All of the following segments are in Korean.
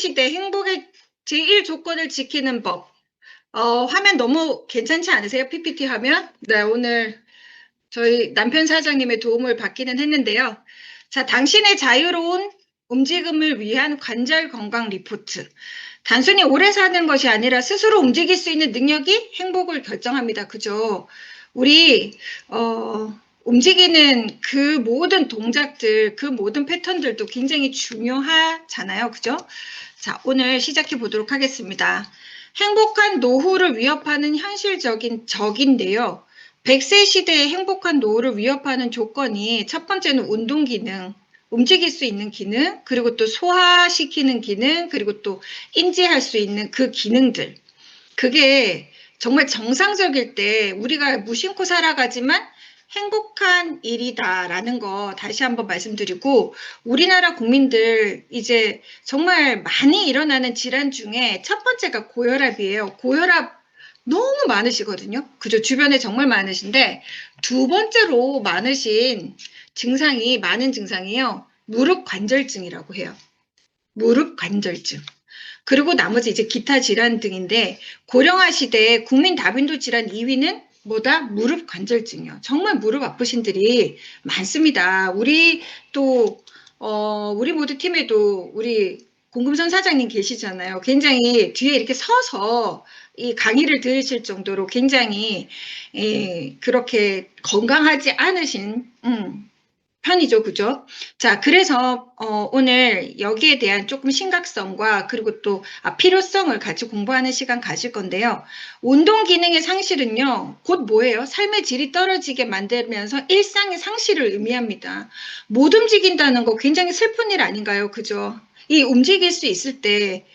시대 행복의 제1 조건을 지키는 법. 화면 너무 괜찮지 않으세요? PPT 화면? 네, 오늘 저희 남편 사장님의 도움을 받기는 했는데요. 자, 당신의 자유로운 움직임을 위한 관절 건강 리포트. 단순히 오래 사는 것이 아니라 스스로 움직일 수 있는 능력이 행복을 결정합니다. 그죠? 우리, 움직이는 그 모든 동작들, 그 모든 패턴들도 굉장히 중요하잖아요. 그죠? 자, 오늘 시작해 보도록 하겠습니다. 행복한 노후를 위협하는 현실적인 적인데요. 100세 시대의 행복한 노후를 위협하는 조건이 첫 번째는 운동 기능, 움직일 수 있는 기능, 그리고 또 소화시키는 기능, 그리고 또 인지할 수 있는 그 기능들. 그게 정말 정상적일 때 우리가 무심코 살아가지만 행복한 일이다라는 거 다시 한번 말씀드리고, 우리나라 국민들 이제 정말 많이 일어나는 질환 중에 첫 번째가 고혈압이에요. 고혈압 너무 많으시거든요. 그죠? 주변에 정말 많으신데, 두 번째로 많은 증상이요. 무릎 관절증이라고 해요. 무릎 관절증. 그리고 나머지 이제 기타 질환 등인데, 고령화 시대에 국민 다빈도 질환 2위는 뭐다? 무릎 관절증이요. 정말 무릎 아프신 들이 많습니다. 우리 모두 팀에도 우리 공금선 사장님 계시잖아요. 굉장히 뒤에 이렇게 서서 이 강의를 들으실 정도로 굉장히 그렇게 건강하지 않으신 편이죠. 그죠? 자, 그래서 오늘 여기에 대한 조금 심각성과 그리고 또 필요성을 같이 공부하는 시간 가질 건데요. 운동 기능의 상실은요, 곧 뭐예요? 삶의 질이 떨어지게 만들면서 일상의 상실을 의미합니다. 못 움직인다는 거 굉장히 슬픈 일 아닌가요? 그죠? 이 움직일 수 있을 때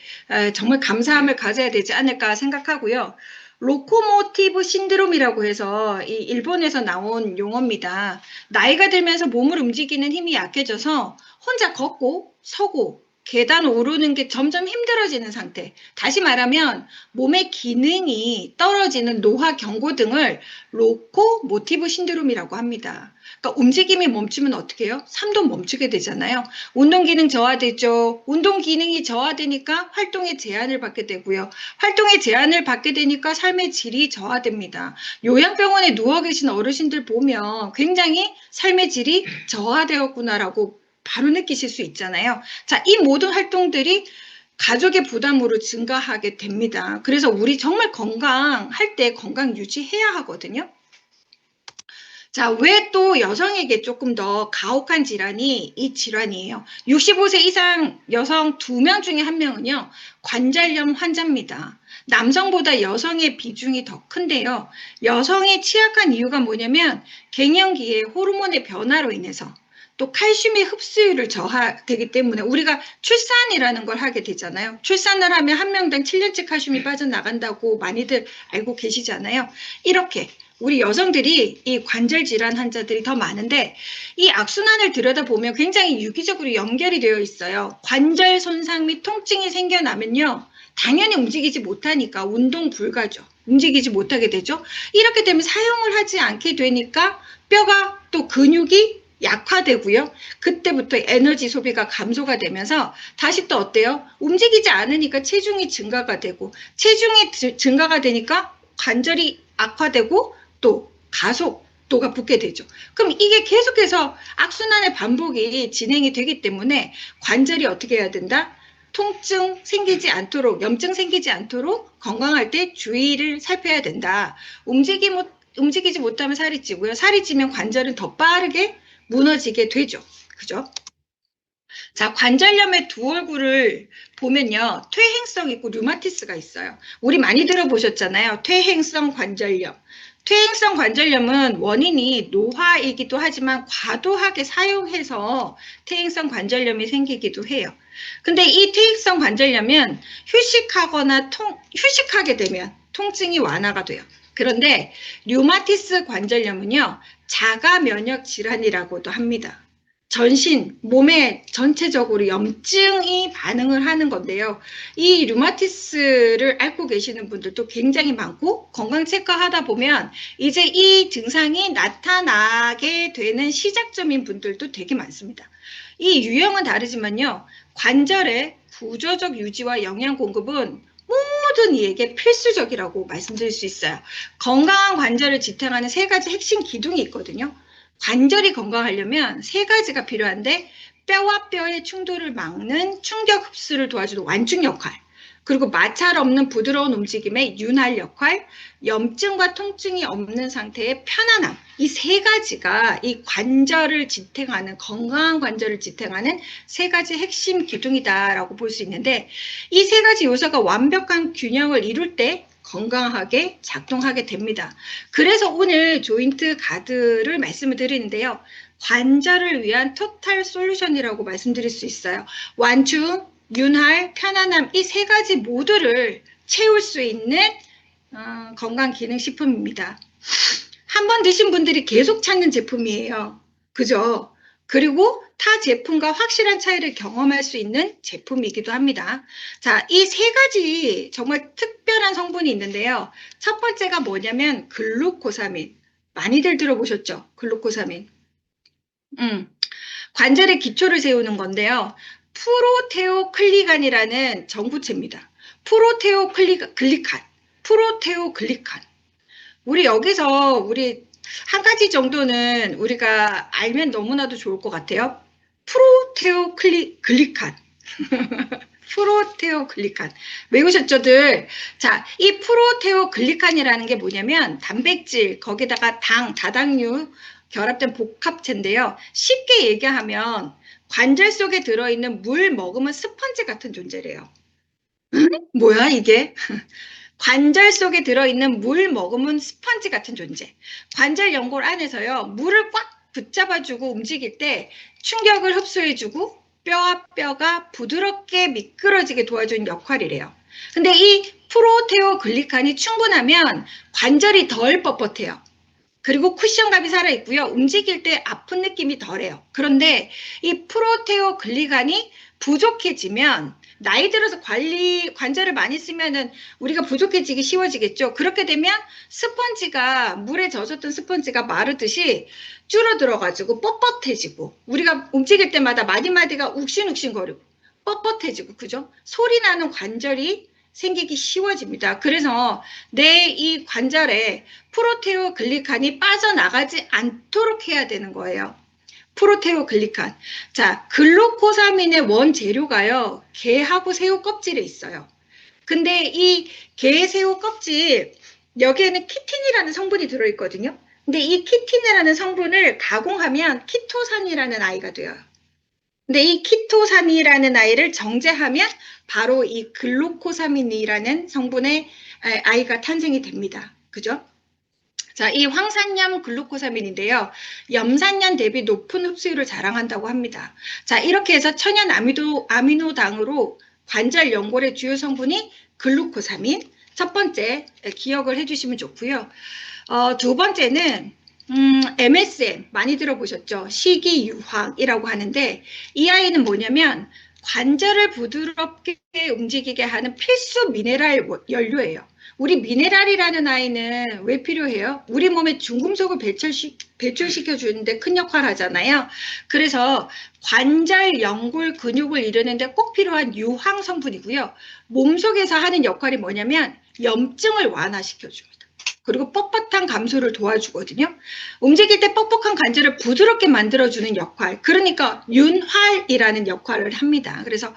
정말 감사함을 가져야 되지 않을까 생각하고요. 로코모티브 신드롬이라고 해서 이 일본에서 나온 용어입니다. 나이가 들면서 몸을 움직이는 힘이 약해져서 혼자 걷고 서고 계단 오르는 게 점점 힘들어지는 상태. 다시 말하면 몸의 기능이 떨어지는 노화 경고 등을 로코모티브 신드롬이라고 합니다. 그러니까 움직임이 멈추면 어떻게 해요? 삶도 멈추게 되잖아요. 운동 기능 저하되죠. 운동 기능이 저하되니까 활동에 제한을 받게 되고요. 활동에 제한을 받게 되니까 삶의 질이 저하됩니다. 요양병원에 누워 계신 어르신들 보면 굉장히 삶의 질이 저하되었구나라고 바로 느끼실 수 있잖아요. 자, 이 모든 활동들이 가족의 부담으로 증가하게 됩니다. 그래서 우리 정말 건강할 때 건강 유지해야 하거든요. 자, 왜 또 여성에게 조금 더 가혹한 질환이 이 질환이에요. 65세 이상 여성 2명 중에 1명은요, 관절염 환자입니다. 남성보다 여성의 비중이 더 큰데요. 여성이 취약한 이유가 뭐냐면 갱년기에 호르몬의 변화로 인해서 또 칼슘의 흡수율을 저하되기 때문에 우리가 출산이라는 걸 하게 되잖아요. 출산을 하면 한 명당 7년째 칼슘이 빠져나간다고 많이들 알고 계시잖아요. 이렇게 우리 여성들이 이 관절 질환 환자들이 더 많은데, 이 악순환을 들여다보면 굉장히 유기적으로 연결이 되어 있어요. 관절 손상 및 통증이 생겨나면요, 당연히 움직이지 못하니까 운동 불가죠. 움직이지 못하게 되죠. 이렇게 되면 사용을 하지 않게 되니까 뼈가 또 근육이 약화되고요. 그때부터 에너지 소비가 감소가 되면서 다시 또 어때요? 움직이지 않으니까 체중이 증가가 되고, 체중이 증가가 되니까 관절이 악화되고 또 가속도가 붙게 되죠. 그럼 이게 계속해서 악순환의 반복이 진행이 되기 때문에 관절이 어떻게 해야 된다? 통증 생기지 않도록, 염증 생기지 않도록 건강할 때 주의를 살펴야 된다. 움직이지 못하면 살이 찌고요. 살이 찌면 관절은 더 빠르게 무너지게 되죠. 그죠? 자, 관절염의 두 얼굴을 보면요. 퇴행성 있고 류마티스가 있어요. 우리 많이 들어보셨잖아요. 퇴행성 관절염. 퇴행성 관절염은 원인이 노화이기도 하지만 과도하게 사용해서 퇴행성 관절염이 생기기도 해요. 근데 이 퇴행성 관절염은 휴식하게 되면 통증이 완화가 돼요. 그런데 류마티스 관절염은요, 자가 면역 질환이라고도 합니다. 몸에 전체적으로 염증이 반응을 하는 건데요. 이 류마티스를 앓고 계시는 분들도 굉장히 많고, 건강 체크하다 보면 이제 이 증상이 나타나게 되는 시작점인 분들도 되게 많습니다. 이 유형은 다르지만요, 관절의 구조적 유지와 영양 공급은 모든 이에게 필수적이라고 말씀드릴 수 있어요. 건강한 관절을 지탱하는 세 가지 핵심 기둥이 있거든요. 관절이 건강하려면 세 가지가 필요한데 뼈와 뼈의 충돌을 막는 충격 흡수를 도와주는 완충 역할, 그리고 마찰 없는 부드러운 움직임의 윤활 역할, 염증과 통증이 없는 상태의 편안함, 이 세 가지가 이 관절을 지탱하는, 건강한 관절을 지탱하는 세 가지 핵심 기둥이다라고 볼 수 있는데, 이 세 가지 요소가 완벽한 균형을 이룰 때 건강하게 작동하게 됩니다. 그래서 오늘 조인트 가드를 말씀을 드리는데요. 관절을 위한 토탈 솔루션이라고 말씀드릴 수 있어요. 완충, 윤활, 편안함, 이 세 가지 모두를 채울 수 있는 건강기능식품입니다. 한 번 드신 분들이 계속 찾는 제품이에요. 그죠? 그리고 타 제품과 확실한 차이를 경험할 수 있는 제품이기도 합니다. 자, 이 세 가지 정말 특별한 성분이 있는데요. 첫 번째가 뭐냐면 글루코사민. 많이들 들어보셨죠? 글루코사민. 관절의 기초를 세우는 건데요. 프로테오클리간이라는 전구체입니다. 프로테오글리칸. 우리 여기서 우리 한 가지 정도는 우리가 알면 너무나도 좋을 것 같아요. 프로테오글리칸. 프로테오글리칸. 외우셨죠들? 자, 이 프로테오글리칸이라는 게 뭐냐면 단백질, 거기다가 당, 다당류 결합된 복합체인데요. 쉽게 얘기하면 관절 속에 들어있는 물 머금은 스펀지 같은 존재래요. 뭐야 이게? 관절 속에 들어있는 물 머금은 스펀지 같은 존재. 관절 연골 안에서요. 물을 꽉 붙잡아주고 움직일 때 충격을 흡수해주고 뼈와 뼈가 부드럽게 미끄러지게 도와주는 역할이래요. 근데 이 프로테오글리칸이 충분하면 관절이 덜 뻣뻣해요. 그리고 쿠션감이 살아있고요. 움직일 때 아픈 느낌이 덜해요. 그런데 이 프로테오글리칸이 부족해지면 나이 들어서 관절을 많이 쓰면은 우리가 부족해지기 쉬워지겠죠. 그렇게 되면 스펀지가, 물에 젖었던 스펀지가 마르듯이 줄어들어가지고 뻣뻣해지고, 우리가 움직일 때마다 마디마디가 욱신욱신거리고 뻣뻣해지고, 그죠? 소리 나는 관절이 생기기 쉬워집니다. 그래서 내 이 관절에 프로테오글리칸이 빠져나가지 않도록 해야 되는 거예요. 프로테오글리칸. 자, 글루코사민의 원재료가요. 게하고 새우 껍질에 있어요. 근데 이 게, 새우 껍질, 여기에는 키틴이라는 성분이 들어있거든요. 근데 이 키틴이라는 성분을 가공하면 키토산이라는 아이가 돼요. 근데 이 키토산이라는 아이를 정제하면 바로 이 글루코사민이라는 성분의 아이가 탄생이 됩니다. 그죠? 자, 이 황산염 글루코사민인데요. 염산염 대비 높은 흡수율을 자랑한다고 합니다. 자, 이렇게 해서 천연 아미노당으로 관절 연골의 주요 성분이 글루코사민. 첫 번째 기억을 해주시면 좋고요. 두 번째는 MSM 많이 들어보셨죠? 식이유황이라고 하는데 이 아이는 뭐냐면 관절을 부드럽게 움직이게 하는 필수 미네랄 연료예요. 우리 미네랄이라는 아이는 왜 필요해요? 우리 몸에 중금속을 배출시켜주는데 큰 역할을 하잖아요. 그래서 관절, 연골, 근육을 이루는데 꼭 필요한 유황 성분이고요. 몸속에서 하는 역할이 뭐냐면 염증을 완화시켜줍니다. 그리고 뻣뻣한 감소를 도와주거든요. 움직일 때 뻑뻑한 관절을 부드럽게 만들어주는 역할, 그러니까 윤활이라는 역할을 합니다. 그래서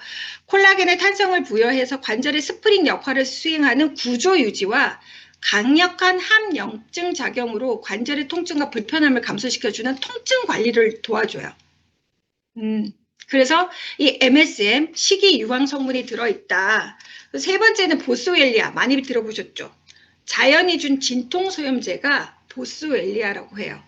콜라겐의 탄성을 부여해서 관절의 스프링 역할을 수행하는 구조 유지와 강력한 함염증 작용으로 관절의 통증과 불편함을 감소시켜주는 통증 관리를 도와줘요. 그래서 이 MSM, 식이유황 성분이 들어있다. 세 번째는 보스웰리아, 많이 들어보셨죠? 자연이 준 진통소염제가 보스웰리아라고 해요.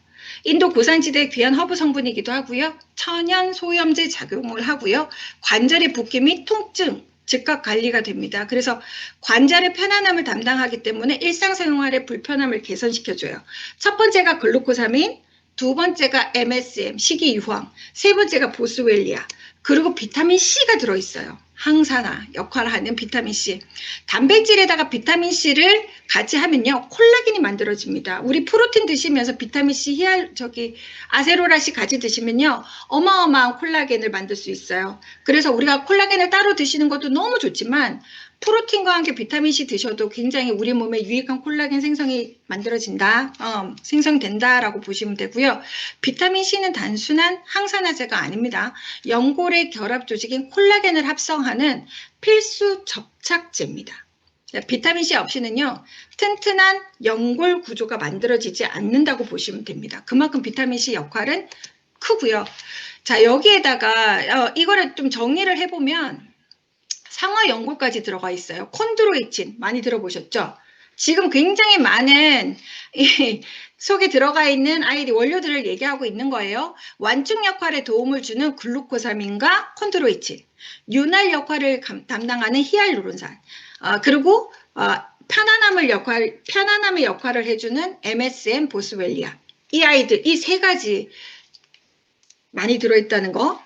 인도 고산지대 귀한 허브 성분이기도 하고요. 천연 소염제 작용을 하고요. 관절의 붓기 및 통증, 즉각 관리가 됩니다. 그래서 관절의 편안함을 담당하기 때문에 일상생활의 불편함을 개선시켜줘요. 첫 번째가 글루코사민, 두 번째가 MSM, 식이유황, 세 번째가 보스웰리아, 그리고 비타민 C가 들어있어요. 항산화 역할을 하는 비타민C. 단백질에다가 비타민C를 같이 하면요, 콜라겐이 만들어집니다. 우리 프로틴 드시면서 비타민C, 아세로라시 같이 드시면요, 어마어마한 콜라겐을 만들 수 있어요. 그래서 우리가 콜라겐을 따로 드시는 것도 너무 좋지만 프로틴과 함께 비타민C 드셔도 굉장히 우리 몸에 유익한 콜라겐 생성이 생성된다라고 보시면 되고요. 비타민C는 단순한 항산화제가 아닙니다. 연골의 결합 조직인 콜라겐을 합성하는 필수 접착제입니다. 비타민C 없이는요, 튼튼한 연골 구조가 만들어지지 않는다고 보시면 됩니다. 그만큼 비타민C 역할은 크고요. 자, 여기에다가 이거를 좀 정리를 해보면 상하 연골까지 들어가 있어요. 콘드로이친 많이 들어보셨죠? 지금 굉장히 많은 속에 들어가 있는 아이디 원료들을 얘기하고 있는 거예요. 완충 역할에 도움을 주는 글루코사민과 콘드로이친, 윤활 역할을 담당하는 히알루론산, 그리고 편안함의 역할을 해주는 MSM 보스웰리아. 이 아이들, 이 세 가지 많이 들어있다는 거.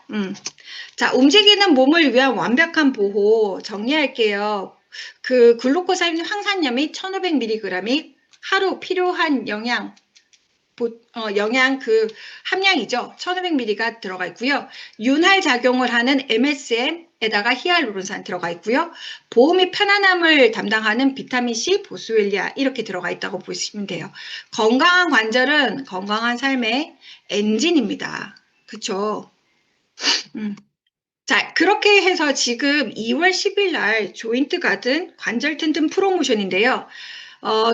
자, 움직이는 몸을 위한 완벽한 보호 정리할게요. 그 글루코사민 황산염이 1500mg이 하루 필요한 영양 그 함량이죠. 1500mg가 들어가 있고요. 윤활 작용을 하는 MSM에다가 히알루론산 들어가 있고요. 보호 및 편안함을 담당하는 비타민C, 보스웰리아 이렇게 들어가 있다고 보시면 돼요. 건강한 관절은 건강한 삶의 엔진입니다. 그쵸? 자, 그렇게 해서 지금 2월 10일 날 조인트 가든 관절 튼튼 프로모션인데요.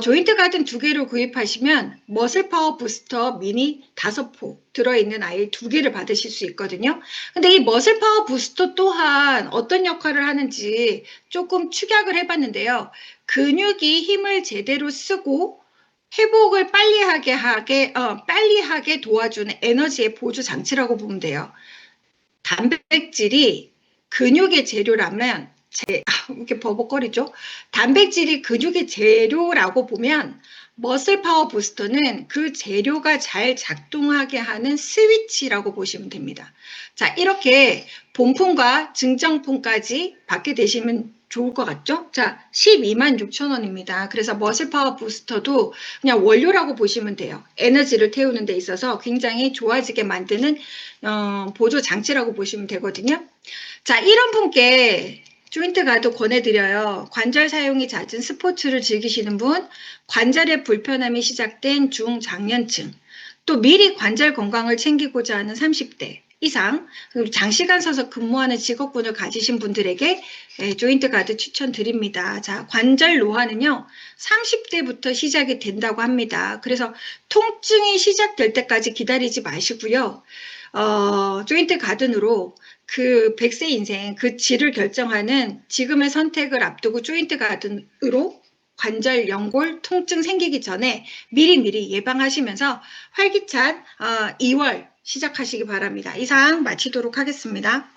조인트 가든 2개를 구입하시면 머슬 파워 부스터 미니 5포 들어있는 아이 2개를 받으실 수 있거든요. 근데 이 머슬 파워 부스터 또한 어떤 역할을 하는지 조금 축약을 해봤는데요. 근육이 힘을 제대로 쓰고 회복을 빨리하게 도와주는 에너지의 보조 장치라고 보면 돼요. 단백질이 근육의 재료라면 이렇게 버벅거리죠. 단백질이 근육의 재료라고 보면 머슬 파워 부스터는 그 재료가 잘 작동하게 하는 스위치라고 보시면 됩니다. 자, 이렇게 본품과 증정품까지 받게 되시면 좋을 것 같죠? 자, 126,000원입니다. 그래서 머슬 파워 부스터도 그냥 원료라고 보시면 돼요. 에너지를 태우는 데 있어서 굉장히 좋아지게 만드는 보조 장치라고 보시면 되거든요. 자, 이런 분께 조인트 가드 권해드려요. 관절 사용이 잦은 스포츠를 즐기시는 분, 관절의 불편함이 시작된 중장년층, 또 미리 관절 건강을 챙기고자 하는 30대 이상, 그리고 장시간 서서 근무하는 직업군을 가지신 분들에게 조인트 가드 추천드립니다. 자, 관절 노화는요, 30대부터 시작이 된다고 합니다. 그래서 통증이 시작될 때까지 기다리지 마시고요. 조인트 가든으로 그 100세 인생, 그 질을 결정하는 지금의 선택을 앞두고 조인트 가든으로 관절, 연골, 통증 생기기 전에 미리미리 예방하시면서 활기찬 2월 시작하시기 바랍니다. 이상 마치도록 하겠습니다.